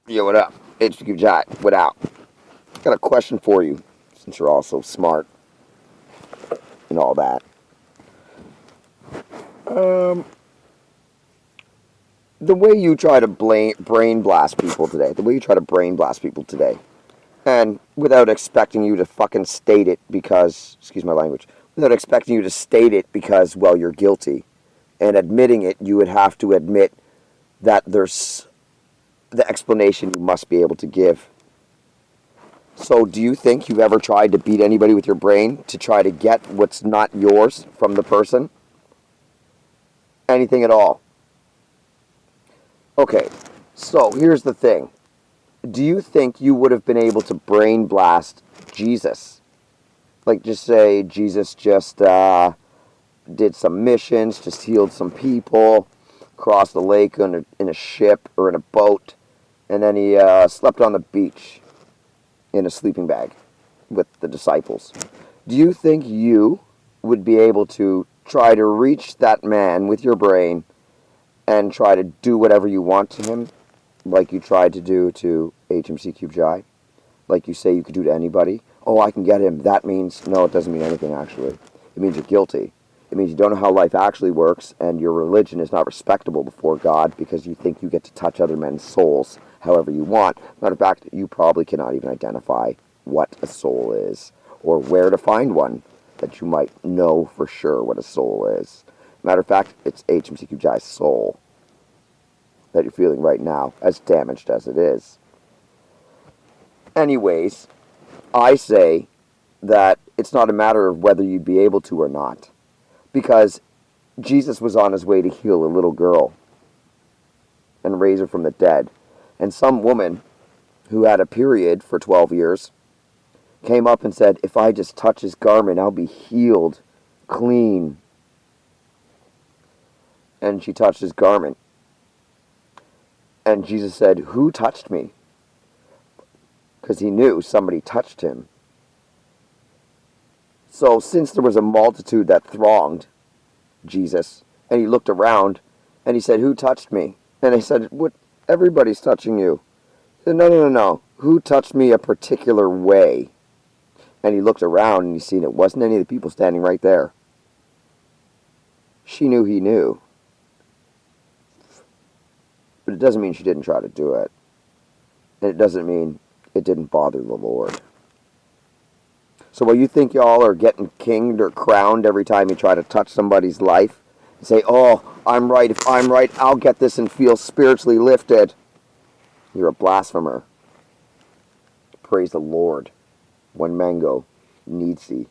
Yo, what up? HQ Jack, what out? Got a question for you, since you're all so smart and all that. Um, the way you try to brain blast people today, and without expecting you to fucking state it because, excuse my language, without expecting you to state it because, well, you're guilty, and admitting it, you would have to admit that there's the explanation you must be able to give. So do you think you've ever tried to beat anybody with your brain to try to get what's not yours from the person? Anything at all? Okay, so here's the thing. Do you think you would have been able to brain blast Jesus? Like, just say Jesus just did some missions, just healed some people, crossed the lake in a ship or in a boat, and then he slept on the beach in a sleeping bag with the disciples. Do you think you would be able to try to reach that man with your brain and try to do whatever you want to him, like you tried to do to HMC Cube Jai, like you say you could do to anybody? Oh, I can get him. That means, no, it doesn't mean anything, actually. It means you're guilty. It means you don't know how life actually works, and your religion is not respectable before God because you think you get to touch other men's souls however you want. Matter of fact, you probably cannot even identify what a soul is or where to find one that you might know for sure what a soul is. Matter of fact, it's HMCQ Jai's soul that you're feeling right now, as damaged as it is. Anyways, I say that it's not a matter of whether you'd be able to or not, because Jesus was on his way to heal a little girl and raise her from the dead. And some woman who had a period for 12 years came up and said, if I just touch his garment, I'll be healed, clean. And she touched his garment. And Jesus said, who touched me? Because he knew somebody touched him. So since there was a multitude that thronged Jesus, and he looked around, and he said, who touched me? And they said, what? Everybody's touching you. He said, no. Who touched me a particular way? And he looked around, and he seen it wasn't any of the people standing right there. She knew he knew. But it doesn't mean she didn't try to do it. And it doesn't mean it didn't bother the Lord. So while you think y'all are getting kinged or crowned every time you try to touch somebody's life, and say, oh, I'm right, if I'm right, I'll get this and feel spiritually lifted, you're a blasphemer. Praise the Lord. One mango needs thee.